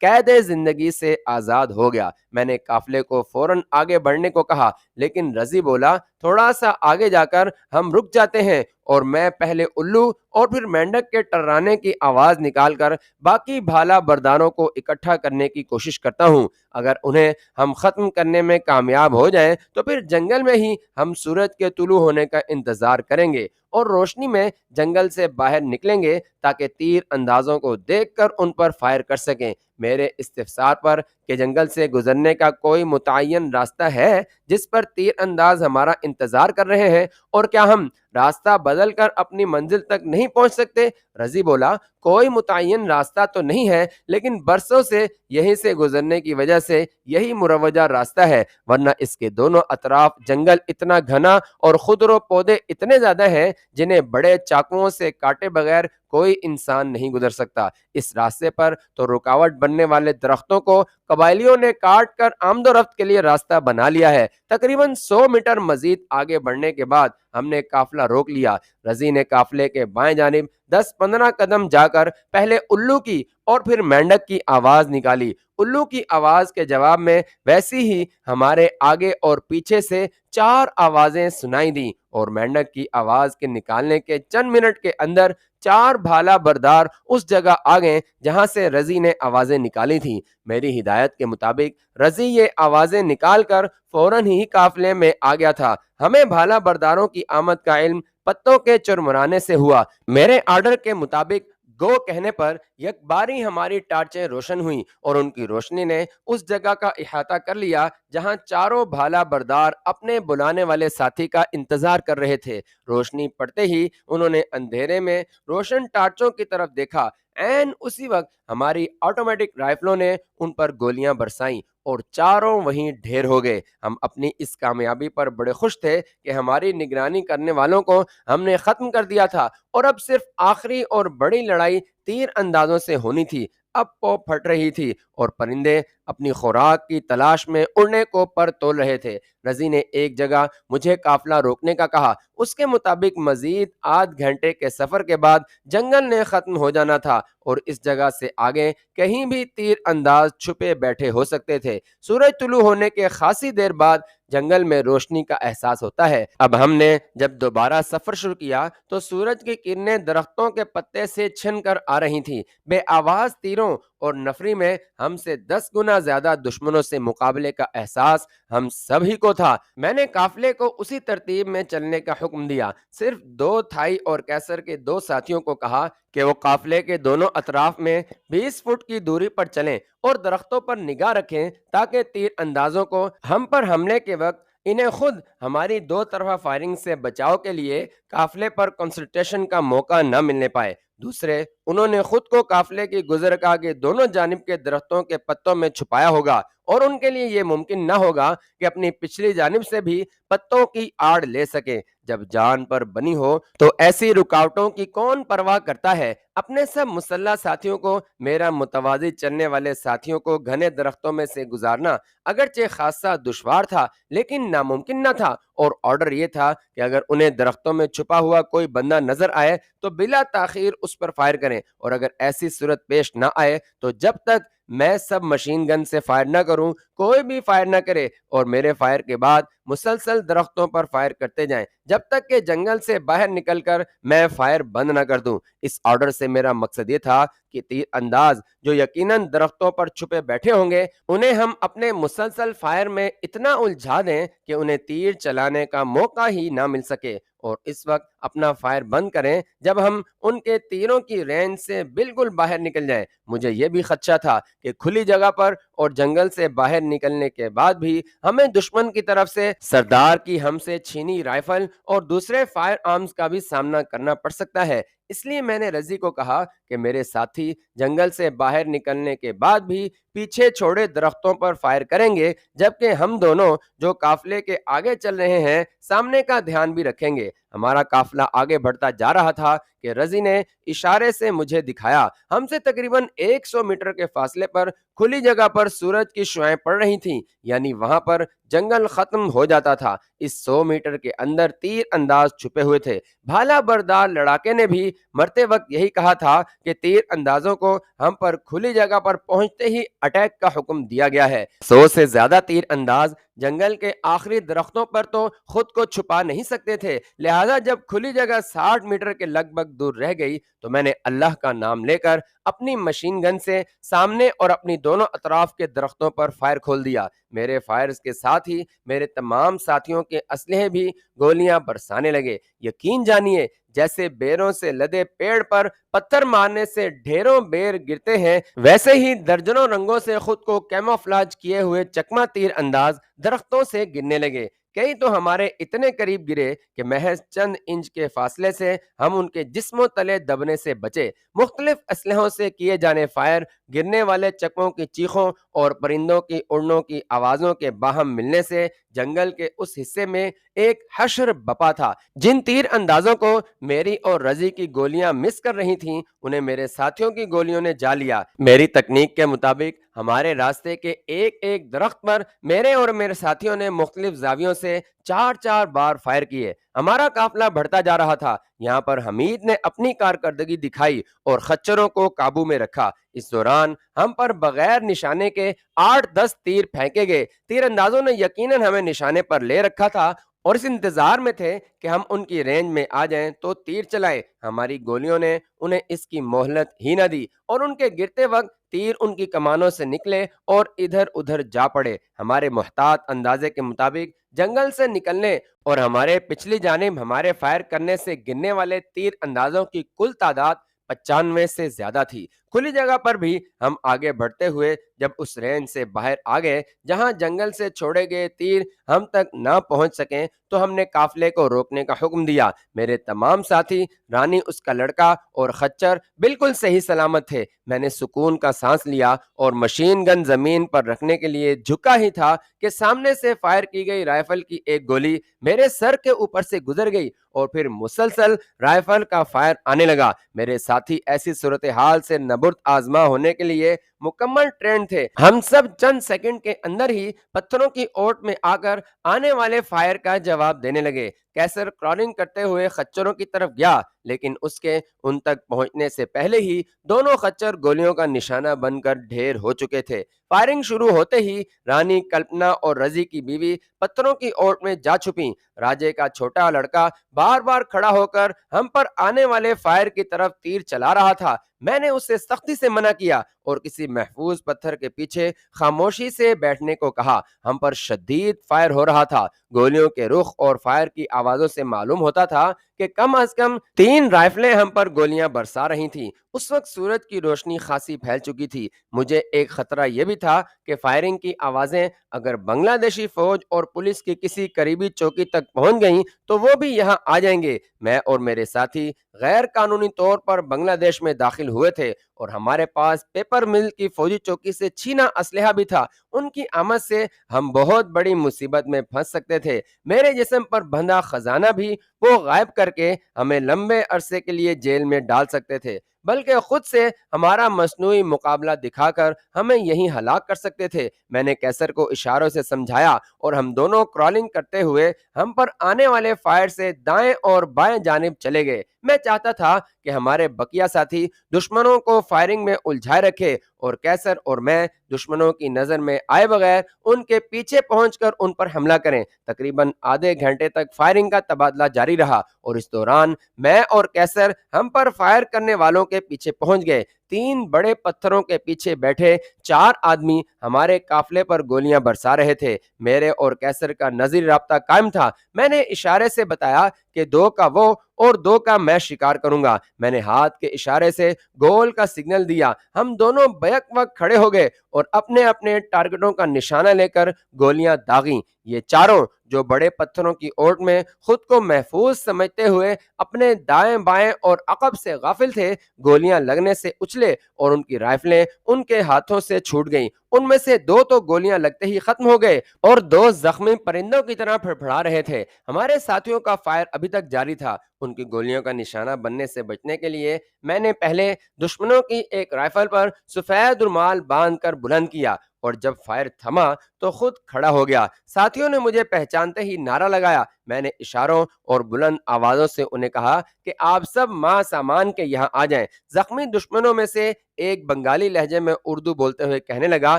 قید زندگی سے آزاد ہو گیا۔ میں نے قافلے کو فوراً آگے بڑھنے کو کہا، لیکن رضی بولا، تھوڑا سا آگے جا کر ہم رک جاتے ہیں اور میں پہلے الو اور پھر مینڈک کے ٹررانے کی آواز نکال کر باقی بھالا برداروں کو اکٹھا کرنے کی کوشش کرتا ہوں۔ اگر انہیں ہم ختم کرنے میں کامیاب ہو جائیں تو پھر جنگل میں ہی ہم سورج کے طلوع ہونے کا انتظار کریں گے اور روشنی میں جنگل سے باہر نکلیں گے تاکہ تیر اندازوں کو دیکھ کر ان پر فائر کر سکیں۔ میرے استفسار پر کہ جنگل سے گزرنے کا کوئی متعین راستہ ہے جس پر تیر انداز ہمارا انتظار کر رہے ہیں، اور کیا ہم راستہ بدل کر اپنی منزل تک نہیں پہنچ سکتے؟ رضی بولا، کوئی متعین راستہ تو نہیں ہے، لیکن برسوں سے یہیں سے گزرنے کی وجہ سے یہی مروجہ راستہ ہے، ورنہ اس کے دونوں اطراف جنگل اتنا گھنا اور خضر و پودے اتنے زیادہ ہیں جنہیں بڑے چاقوؤں سے کاٹے بغیر کوئی انسان نہیں گزر سکتا۔ اس راستے پر تو رکاوٹ بننے والے درختوں کو قبائلیوں نے کاٹ کر آمد و رفت کے لیے راستہ بنا لیا ہے۔ تقریباً 100 میٹر مزید آگے بڑھنے کے بعد ہم نے قافلہ روک لیا۔ رضی نے قافلے کے بائیں جانب 10-15 قدم جا کر پہلے الو کی اور پھر مینڈک کی آواز نکالی۔ الو کی آواز کے جواب میں ویسی ہی ہمارے آگے اور پیچھے سے 4 آوازیں سنائی دیں، اور مینڈک کی آواز کے نکالنے کے چند منٹ کے اندر 4 بھالا بردار اس جگہ آ گئے جہاں سے رضی نے آوازیں نکالی تھیں۔ میری ہدایت کے مطابق رضی یہ آوازیں نکال کر فوراً ہی قافلے میں آ گیا تھا۔ ہمیں بھالا برداروں کی آمد کا علم پتوں کے چرمرانے سے ہوا۔ میرے آرڈر کے مطابق گو کہنے پر یک باری ہماری ٹارچیں روشن ہوئیں اور ان کی روشنی نے اس جگہ کا احاطہ کر لیا جہاں چاروں بھالا بردار اپنے بلانے والے ساتھی کا انتظار کر رہے تھے۔ روشنی پڑتے ہی انہوں نے اندھیرے میں روشن ٹارچوں کی طرف دیکھا۔ عین اسی وقت ہماری آٹومیٹک رائفلوں نے ان پر گولیاں برسائیں اور چاروں وہیں ڈھیر ہو گئے۔ ہم اپنی اس کامیابی پر بڑے خوش تھے کہ ہماری نگرانی کرنے والوں کو ہم نے ختم کر دیا تھا اور اب صرف آخری اور بڑی لڑائی تیر اندازوں سے ہونی تھی۔ اب پو پھٹ رہی تھی اور پرندے اپنی خوراک کی تلاش میں اڑنے کو پر تول رہے تھے۔ رضی نے ایک جگہ مجھے قافلہ روکنے کا کہا۔ اس کے مطابق مزید آدھ گھنٹے کے سفر کے بعد جنگل نے ختم ہو جانا تھا اور اس جگہ سے آگے کہیں بھی تیر انداز چھپے بیٹھے ہو سکتے تھے۔ سورج طلوع ہونے کے خاصی دیر بعد جنگل میں روشنی کا احساس ہوتا ہے۔ اب ہم نے جب دوبارہ سفر شروع کیا تو سورج کی کرنیں درختوں کے پتے سے چھن کر آ رہی تھیں۔ بے آواز تیروں اور نفری میں ہم سے 10 گنا زیادہ دشمنوں سے مقابلے کا احساس ہم سب ہی کو تھا۔ میں نے قافلے کو اسی ترتیب میں چلنے کا حکم دیا۔ صرف 2 تھائی اور کیسر کے 2 ساتھیوں کو کہا کہ وہ قافلے کے دونوں اطراف میں 20 فٹ کی دوری پر چلیں اور درختوں پر نگاہ رکھیں تاکہ تیر اندازوں کو ہم پر حملے کے وقت انہیں خود ہماری 2 طرفہ فائرنگ سے بچاؤ کے لیے قافلے پر کنسنٹریشن کا موقع نہ ملنے پائے۔ دوسرے، انہوں نے خود کو قافلے کی گزرگاہ کے دونوں جانب کے درختوں کے پتوں میں چھپایا ہوگا اور ان کے لیے یہ ممکن نہ ہوگا کہ اپنی پچھلی جانب سے بھی پتوں کی آڑ لے سکیں۔ جب جان پر بنی ہو تو ایسی رکاوٹوں کی کون پرواہ کرتا ہے؟ اپنے سب مسلح ساتھیوں کو، میرا متوازی چلنے والے ساتھیوں کو گھنے درختوں میں سے گزارنا اگرچہ خاصا دشوار تھا لیکن ناممکن نہ تھا، اور آرڈر یہ تھا کہ اگر انہیں درختوں میں چھپا ہوا کوئی بندہ نظر آئے تو بلا تاخیر اس پر فائر کریں، اور اگر ایسی صورت پیش نہ آئے تو جب تک میں سب مشین گن سے فائر نہ کروں کوئی بھی فائر نہ کرے، اور میرے فائر کے بعد مسلسل درختوں پر فائر کرتے جائیں جب تک کہ جنگل سے باہر نکل کر میں فائر بند نہ کر دوں۔ اس آرڈر سے میرا مقصد یہ تھا کہ تیر انداز جو یقیناً درختوں پر چھپے بیٹھے ہوں گے انہیں ہم اپنے مسلسل فائر میں اتنا الجھا دیں کہ انہیں تیر چلانے کا موقع ہی نہ مل سکے، اور اس وقت اپنا فائر بند کریں جب ہم ان کے تیروں کی رینج سے بالکل باہر نکل جائیں۔ مجھے یہ بھی خدشہ تھا کہ کھلی جگہ پر اور جنگل سے باہر نکلنے کے بعد بھی ہمیں دشمن کی طرف سے سردار کی ہم سے چھینی رائفل اور دوسرے فائر آرمز کا بھی سامنا کرنا پڑ سکتا ہے۔ اس لیے میں نے رضی کو کہا کہ میرے ساتھی جنگل سے باہر نکلنے کے بعد بھی پیچھے چھوڑے درختوں پر فائر کریں گے، جبکہ ہم دونوں جو قافلے کے آگے چل رہے ہیں سامنے کا دھیان بھی رکھیں گے۔ ہمارا قافلہ قافلہ آگے بڑھتا جا رہا تھا کہ رضی نے اشارے سے مجھے دکھایا۔ ہم سے تقریباً 100 میٹر کے فاصلے پر کھلی جگہ پر سورج کی شعاعیں پڑ رہی تھیں، یعنی وہاں پر جنگل ختم ہو جاتا تھا۔ اس 100 میٹر کے اندر تیر انداز چھپے ہوئے تھے۔ بھالا بردار لڑاکے نے بھی مرتے وقت یہی کہا تھا کہ تیر اندازوں کو ہم پر کھلی جگہ پر پہنچتے ہی اٹیک کا حکم دیا گیا ہے۔ 100 سے زیادہ تیر انداز جنگل کے آخری درختوں پر تو خود کو چھپا نہیں سکتے تھے، لہذا جب کھلی جگہ 60 میٹر کے لگ بھگ دور رہ گئی تو میں نے اللہ کا نام لے کر اپنی مشین گن سے سامنے اور اپنی دونوں اطراف کے درختوں پر فائر کھول دیا۔ میرے فائرز کے ساتھ ہی میرے تمام ساتھیوں کے اسلحے بھی گولیاں برسانے لگے۔ یقین جانیے جیسے بیروں سے لدے پیڑ پر پتھر مارنے سے ڈھیروں بیر گرتے ہیں، ویسے ہی درجنوں رنگوں سے خود کو کیموفلاج کیے ہوئے چکما تیر انداز درختوں سے گرنے لگے۔ کئی تو ہمارے اتنے قریب گرے کہ محض چند انچ کے فاصلے سے ہم ان کے جسموں تلے دبنے سے بچے۔ مختلف اسلحوں سے کیے جانے فائر، گرنے والے چکموں کی چیخوں اور پرندوں کی اڑنوں کی آوازوں کے باہم ملنے سے جنگل کے اس حصے میں ایک حشر بپا تھا۔ جن تیر اندازوں کو میری اور رضی کی گولیاں مس کر رہی تھیں انہیں میرے ساتھیوں کی گولیوں نے جا لیا۔ میری تکنیک کے مطابق ہمارے راستے کے ایک ایک درخت پر میرے اور میرے ساتھیوں نے مختلف زاویوں سے 4 بار فائر کیے۔ ہمارا قافلہ بڑھتا جا رہا تھا۔ یہاں پر حمید نے اپنی کارکردگی دکھائی اور خچروں کو قابو میں رکھا۔ اس دوران ہم پر بغیر نشانے کے 8-10 تیر پھینکے گئے۔ تیر اندازوں نے یقیناً ہمیں نشانے پر لے رکھا تھا اور اس انتظار میں تھے کہ ہم ان کی رینج میں آ جائیں تو تیر چلائیں۔ ہماری گولیوں نے انہیں اس کی مہلت ہی نہ دی اور ان کے گرتے وقت تیر ان کی کمانوں سے نکلے اور ادھر ادھر جا پڑے۔ ہمارے محتاط اندازے کے مطابق جنگل سے نکلنے اور ہمارے پچھلی جانب ہمارے فائر کرنے سے گرنے والے تیر اندازوں کی کل تعداد 95 سے زیادہ تھی۔ کھلی جگہ پر بھی ہم آگے بڑھتے ہوئے جب اس رینج سے باہر آ گئے جہاں جنگل سے چھوڑے گئے تیر ہم تک نہ پہنچ سکیں تو ہم نے قافلے کو روکنے کا حکم دیا۔ میرے تمام ساتھی، رانی، اس کا لڑکا اور خچر بالکل صحیح سلامت تھے۔ میں نے سکون کا سانس لیا اور مشین گن زمین پر رکھنے کے لیے جھکا ہی تھا کہ سامنے سے فائر کی گئی رائفل کی ایک گولی میرے سر کے اوپر سے گزر گئی اور پھر مسلسل رائفل کا فائر آنے لگا۔ میرے ساتھی ایسی صورتحال سے نبرد آزما ہونے کے لیے مکمل ٹرینڈ تھے۔ ہم سب چند سیکنڈ کے اندر ہی پتھروں کی اوٹ میں آ کر آنے والے فائر کا جواب دینے لگے۔ کیسر کرالنگ کرتے ہوئے خچروں کی طرف گیا، لیکن اس کے ان تک پہنچنے سے پہلے ہی دونوں خچر گولیوں کا نشانہ بن کر ڈھیر ہو چکے تھے۔ فائرنگ شروع ہوتے ہی رانی، کلپنا اور رضی کی بیوی پتھروں کی اوٹ میں جا چھپیں۔ راجے کا چھوٹا لڑکا بار بار کھڑا ہو کر ہم پر آنے والے فائر کی طرف تیر چلا رہا تھا۔ میں نے اسے سختی سے منع کیا اور کسی محفوظ پتھر کے پیچھے خاموشی سے بیٹھنے کو کہا۔ ہم پر شدید فائر ہو رہا تھا۔ گولیوں کے رخ اور فائر کی آوازوں سے معلوم ہوتا تھا کہ کم از کم 3 رائفلیں ہم پر گولیاں برسا رہی تھیں۔ اس وقت سورج کی روشنی خاصی پھیل چکی تھی۔ مجھے ایک خطرہ یہ بھی تھا کہ فائرنگ کی آوازیں اگر بنگلہ دیشی فوج اور پولیس کی کسی قریبی چوکی تک پہنچ گئیں تو وہ بھی یہاں آ جائیں گے۔ میں اور میرے ساتھی غیر قانونی طور پر بنگلہ دیش میں داخل ہوئے تھے اور ہمارے پاس پیپر مل کی فوجی چوکی سے چھینا اسلحہ بھی تھا۔ ان کی آمد سے ہم بہت بڑی مصیبت میں پھنس سکتے تھے۔ میرے جسم پر بندھا خزانہ بھی وہ غائب کر کے ہمیں لمبے عرصے کے لیے جیل میں ڈال سکتے تھے، بلکہ خود سے ہمارا مصنوعی مقابلہ دکھا کر ہمیں یہیں ہلاک کر سکتے تھے۔ میں نے کیسر کو اشاروں سے سمجھایا اور ہم دونوں کرالنگ کرتے ہوئے ہم پر آنے والے فائر سے دائیں اور بائیں جانب چلے گئے۔ میں چاہتا تھا کہ ہمارے بقیہ ساتھی دشمنوں کو فائرنگ میں الجھائے رکھے اور کیسر اور میں دشمنوں کی نظر میں آئے بغیر ان کے پیچھے پہنچ کر ان پر حملہ کریں۔ تقریباً آدھے گھنٹے تک فائرنگ کا تبادلہ جاری رہا اور اس دوران میں اور کیسر ہم پر فائر کرنے والوں کے پیچھے پہنچ گئے۔ 3 بڑے پتھروں کے پیچھے بیٹھے 4 آدمی ہمارے قافلے پر گولیاں برسا رہے تھے۔ میرے اور کیسر کا نظری رابطہ قائم تھا۔ میں نے اشارے سے بتایا کہ 2 کا وہ اور 2 کا میں شکار کروں گا۔ میں نے ہاتھ کے اشارے سے گول کا سگنل دیا۔ ہم دونوں بیک وقت کھڑے ہو گئے اور اپنے اپنے ٹارگٹوں کا نشانہ لے کر گولیاں داغیں۔ یہ چاروں جو بڑے پتھروں کی اوٹ میں خود کو محفوظ سمجھتے ہوئے اپنے دائیں بائیں اور عقب سے غافل تھے، گولیاں لگنے سے اچھلے اور ان کی رائفلیں ان کے ہاتھوں سے چھوٹ گئیں ان میں سے 2 تو گولیاں لگتے ہی ختم ہو گئے اور 2 زخمی پرندوں کی طرح پھڑپھڑا رہے تھے۔ ہمارے ساتھیوں کا فائر ابھی تک جاری تھا۔ ان کی گولیوں کا نشانہ بننے سے بچنے کے لیے میں نے پہلے دشمنوں کی ایک رائفل پر سفید رومال باندھ کر بلند کیا اور جب فائر تھما تو خود کھڑا ہو گیا۔ ساتھیوں نے مجھے پہچانتے ہی نعرہ لگایا۔ میں نے اشاروں اور بلند آوازوں سے انہیں کہا کہ آپ سب ماں سامان کے یہاں آ جائیں۔ زخمی دشمنوں میں سے ایک بنگالی لہجے میں اردو بولتے ہوئے کہنے لگا،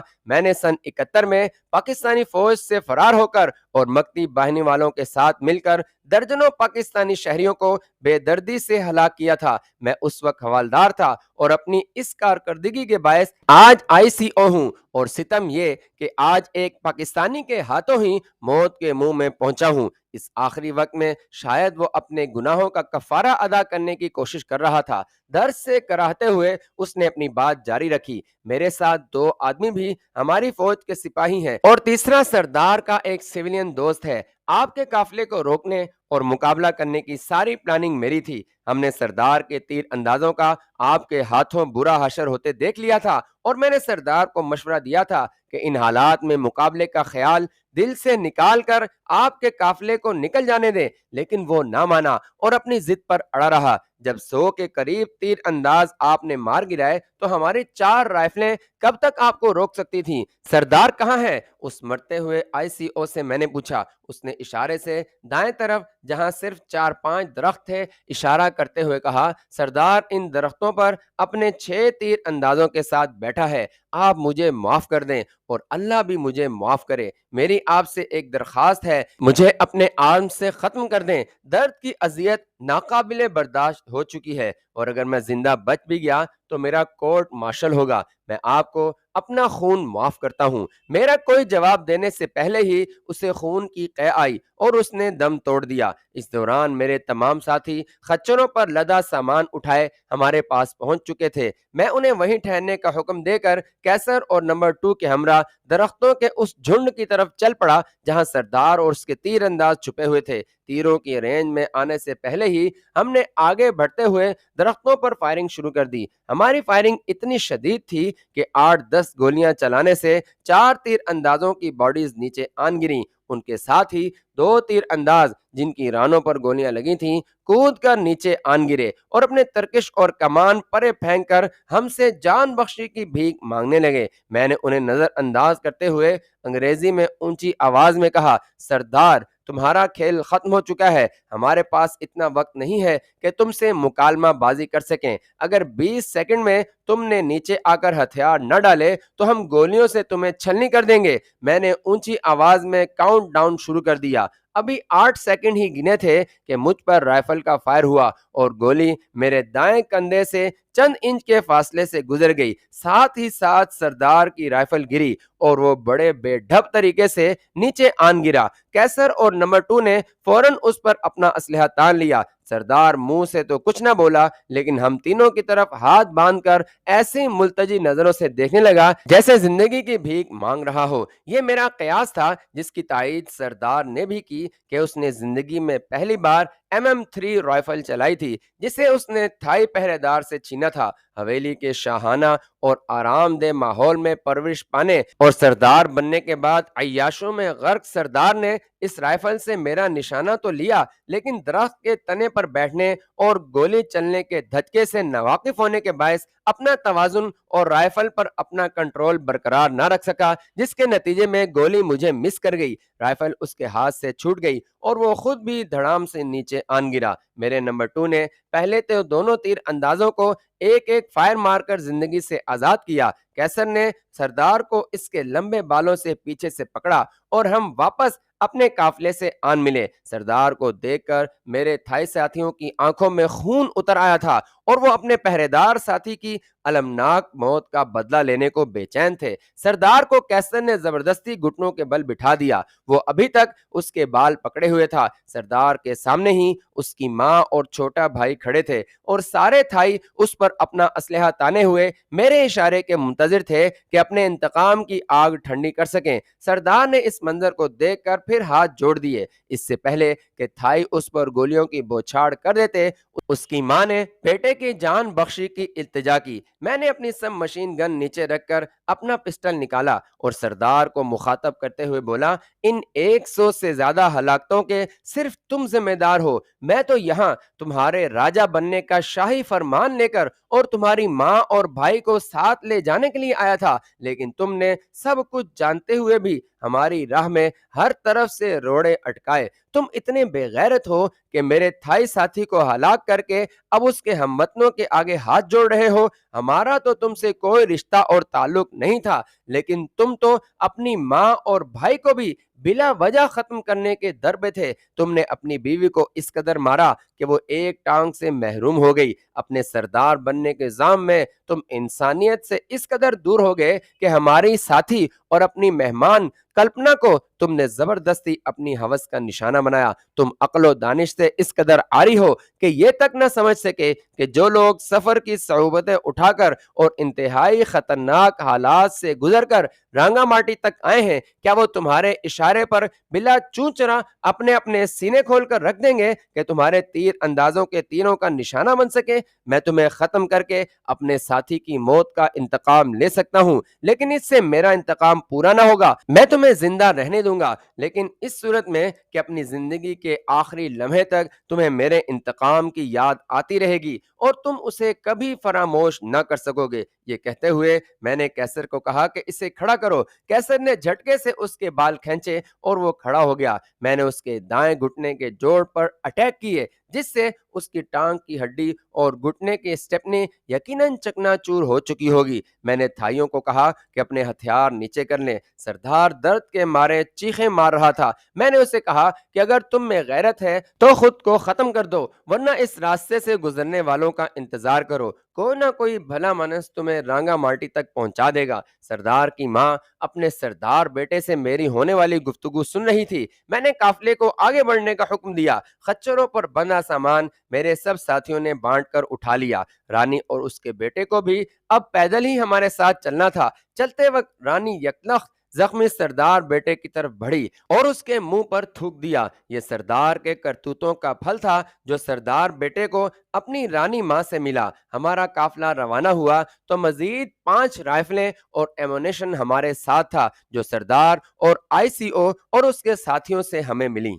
میں نے سن 71 میں پاکستانی فوج سے فرار ہو کر اور مکتی باہنی والوں کے ساتھ مل کر درجنوں پاکستانی شہریوں کو بے دردی سے ہلاک کیا تھا۔ میں اس وقت حوالدار تھا اور اپنی اس کارکردگی کے باعث آج ICO ہوں، اور ستم یہ کہ آج ایک پاکستانی کے ہاتھوں ہی موت کے منہ میں پہنچا ہوں۔ اس آخری وقت میں شاید وہ اپنے گناہوں کا کفارہ ادا کرنے کی کوشش کر رہا تھا۔ درد سے کراہتے ہوئے اس نے اپنی بات جاری رکھی، میرے ساتھ 2 آدمی بھی ہماری فوج کے سپاہی ہیں اور تیسرا سردار کا ایک سیولین دوست ہے۔ آپ کے قافلے کو روکنے اور مقابلہ کرنے کی ساری پلاننگ میری تھی۔ ہم نے سردار کے تیر اندازوں کا آپ کے ہاتھوں برا حشر ہوتے دیکھ لیا تھا اور میں نے سردار کو مشورہ دیا تھا کہ ان حالات میں مقابلے کا خیال دل سے نکال کر آپ کے قافلے کو نکل جانے دیں، لیکن وہ نہ مانا اور اپنی ضد پر اڑا رہا۔ جب 100 کے قریب تیر انداز آپ نے مار گرائے تو ہماری 4 رائفلیں کب تک آپ کو روک سکتی تھیں؟ سردار کہاں ہے؟ اس مرتے ہوئے ICO سے میں نے پوچھا۔ اس نے اشارے سے دائیں طرف جہاں صرف 4-5 درخت تھے اشارہ کرتے ہوئے کہا، سردار ان درختوں پر اپنے 6 تیر اندازوں کے ساتھ بیٹھا ہے۔ آپ مجھے معاف کر دیں اور اللہ بھی مجھے معاف کرے۔ میری آپ سے ایک درخواست ہے، مجھے اپنے آرم سے ختم کر دیں۔ درد کی اذیت ناقابل برداشت ہو چکی ہے اور اگر میں زندہ بچ بھی گیا تو میرا کورٹ مارشل ہوگا۔ میں آپ کو اپنا خون معاف کرتا ہوں۔ میرا کوئی جواب دینے سے پہلے ہی اسے خون کی قے آئی اور اس نے دم توڑ دیا۔ اس دوران میرے تمام ساتھی خچروں پر لدا سامان اٹھائے ہمارے پاس پہنچ چکے تھے۔ میں انہیں وہیں ٹھہرنے کا حکم دے کر کیسر اور نمبر 2 کے ہمراہ درختوں کے اس جھنڈ کی طرف چل پڑا جہاں سردار اور اس کے تیر انداز چھپے ہوئے تھے۔ تیروں کی رینج میں آنے سے پہلے ہی ہم نے آگے بڑھتے ہوئے درختوں پر فائرنگ شروع کر دی۔ ہماری فائرنگ اتنی شدید تھی کہ 8-10 گولیاں چلانے سے 4 تیر اندازوں کی باڈیز نیچے آن گریں۔ ان کے ساتھ ہی 2 تیر انداز جن کی رانوں پر گولیاں لگی تھیں کود کر نیچے آن گرے اور اپنے ترکش اور کمان پرے پھینک کر ہم سے جان بخشی کی بھیک مانگنے لگے۔ میں نے انہیں نظر انداز کرتے ہوئے انگریزی میں اونچی آواز میں کہا، سردار تمہارا کھیل ختم ہو چکا ہے۔ ہمارے پاس اتنا وقت نہیں ہے کہ تم سے مکالمہ بازی کر سکیں۔ اگر 20 سیکنڈ میں تم نے نیچے آ کر ہتھیار نہ ڈالے تو ہم گولیوں سے تمہیں چھلنی کر دیں گے۔ میں نے اونچی آواز میں کاؤنٹ ڈاؤن شروع کر دیا۔ ابھی 8 سیکنڈ ہی گنے تھے کہ مجھ پر رائفل کا فائر ہوا اور گولی میرے دائیں کندھے سے چند انچ کے فاصلے سے گزر گئی۔ ساتھ ہی ساتھ سردار کی رائفل گری اور وہ بڑے بے ڈھب طریقے سے نیچے آن گرا۔ کیسر اور نمبر 2 نے فوراً اس پر اپنا اسلحہ تان لیا۔ سردار منہ سے تو کچھ نہ بولا لیکن ہم تینوں کی طرف ہاتھ باندھ کر ایسی ملتجی نظروں سے دیکھنے لگا جیسے زندگی کی بھیک مانگ رہا ہو۔ یہ میرا قیاس تھا جس کی تائید سردار نے بھی کی کہ اس نے زندگی میں پہلی بار MM3 رائفل چلائی تھی جسے اس نے تھائی پہرے دار سے چھینا تھا۔ حویلی کے شاہانہ اور آرام دہ ماحول میں پرورش پانے اور سردار بننے کے بعد عیاشوں میں غرق سردار نے اس رائفل سے میرا نشانہ تو لیا لیکن درخت کے تنے پر بیٹھنے اور گولی چلنے کے دھچکے سے ناواقف ہونے کے باعث اپنا توازن اور رائفل پر اپنا کنٹرول برقرار نہ رکھ سکا، جس کے نتیجے میں گولی مجھے مس کر گئی۔ رائفل اس کے ہاتھ سے چھوٹ گئی اور وہ خود بھی دھڑام سے نیچے آن گرا۔ میرے نمبر 2 نے پہلے تو دونوں تیر اندازوں کو ایک ایک فائر مار کر زندگی سے آزاد کیا۔ کیسر نے سردار کو اس کے لمبے بالوں سے پیچھے سے پکڑا اور ہم واپس اپنے قافلے سے آن ملے۔ سردار کو دیکھ کر میرے تھائی ساتھیوں کی آنکھوں میں خون اتر آیا تھا اور وہ اپنے پہرے دار ساتھی کی المناک موت کا بدلہ لینے کو بے چین تھے۔ سردار کو کیسر نے زبردستی گھٹنوں کے بل بٹھا دیا۔ وہ ابھی تک اس کے بال پکڑے ہوئے تھا۔ سردار کے سامنے ہی اس کی ماں اور چھوٹا بھائی کھڑے تھے اور سارے تھائی اس پر اپنا اسلحہ تانے ہوئے میرے اشارے کے منتظر منتظر تھے کہ اپنے انتقام کی آگ ٹھنڈی کر سکیں۔ سردار نے اس منظر کو دیکھ کر پھر ہاتھ جوڑ دیے۔ اس سے پہلے کہ تھائی اس پر گولیوں کی بوچھاڑ کر دیتے، اس کی ماں نے بیٹے کی جان بخشی کی التجا کی۔ میں نے اپنی سب مشین گن نیچے رکھ کر اپنا پسٹل نکالا اور سردار کو مخاطب کرتے ہوئے بولا، ان 100 سے زیادہ ہلاکتوں کے صرف تم ذمہ دار ہو۔ میں تو یہاں تمہارے راجہ بننے کا شاہی فرمان لے کر اور تمہاری ماں اور بھائی کو ساتھ لے جانے کے لیے آیا تھا، لیکن تم نے سب کچھ جانتے ہوئے بھی ہماری راہ میں ہر طرف سے روڑے اٹکائے۔ تم اتنے بے غیرت ہو کہ میرے تھائی ساتھی کو ہلاک کر کے اب اس کے ہم وطنوں کے آگے ہاتھ جوڑ رہے ہو۔ ہمارا تو تم سے کوئی رشتہ اور تعلق نہیں تھا، لیکن تم تو اپنی ماں اور بھائی کو بھی بلا وجہ ختم کرنے کے در پہ تھے۔ تم نے اپنی بیوی کو اس قدر مارا کہ وہ ایک ٹانگ سے محروم ہو گئی۔ اپنے سردار بننے کے ذام میں تم انسانیت سے اس قدر دور ہو گئے کہ ہماری ساتھی اور اپنی مہمان کلپنا کو تم نے زبردستی اپنی ہوس کا نشانہ بنایا۔ تم عقل و دانش سے اس قدر عاری ہو کہ یہ تک نہ سمجھ سکے کہ جو لوگ سفر کی صعوبتیں اٹھا کر اور انتہائی خطرناک حالات سے گزر کر رانگا ماٹی تک آئے ہیں، کیا وہ تمہارے اشارے پر بلا چوں چرا اپنے اپنے سینے کھول کر رکھ دیں گے کہ تمہارے تیر اندازوں کے تیروں کا نشانہ بن سکے؟ میں تمہیں ختم کر کے اپنے ساتھی کی موت کا انتقام لے سکتا ہوں، لیکن اس سے میرا انتقام پورا نہ ہوگا۔ میں تمہیں زندہ رہنے دوں گا، لیکن اس صورت میں کہ اپنی زندگی کے آخری لمحے تک تمہیں میرے انتقام کی یاد آتی رہے گی اور تم اسے کبھی فراموش نہ کر سکو گے۔ یہ کہتے ہوئے میں نے کیسر کو کہا کہ اسے کھڑا کرو۔ کیسر نے جھٹکے سے اس کے بال کھینچے اور وہ کھڑا ہو گیا۔ میں نے اس کے دائیں گھٹنے کے جوڑ پر اٹیک کیے، جس سے اس کی ٹانگ کی ہڈی اور گھٹنے کی اسٹیپنی یقیناً چکنا چور ہو چکی ہوگی۔ میں نے تھائیوں کو کہا کہ اپنے ہتھیار نیچے کر لیں۔ سردار درد کے مارے چیخیں مار رہا تھا۔ میں نے اسے کہا کہ اگر تم میں غیرت ہے تو خود کو ختم کر دو، ورنہ اس راستے سے گزرنے والوں کا انتظار کرو، کوئی نہ کوئی بھلا مانس تمہیں رانگا مارٹی تک پہنچا دے گا۔ سردار کی ماں اپنے سردار بیٹے سے میری ہونے والی گفتگو سن رہی تھی۔ میں نے قافلے کو آگے بڑھنے کا حکم دیا۔ خچروں پر بندھا سامان میرے سب ساتھیوں نے بانٹ کر اٹھا لیا۔ رانی اور اس کے بیٹے کو بھی اب پیدل ہی ہمارے ساتھ چلنا تھا۔ چلتے وقت رانی یکلخت زخمی سردار بیٹے کی طرف بڑھی اور اس کے منہ پر تھوک دیا۔ یہ سردار کے کرتوتوں کا پھل تھا جو سردار بیٹے کو اپنی رانی ماں سے ملا۔ ہمارا قافلہ روانہ ہوا تو مزید 5 رائفلیں اور ایمونیشن ہمارے ساتھ تھا جو سردار اور ICO اور اس کے ساتھیوں سے ہمیں ملی۔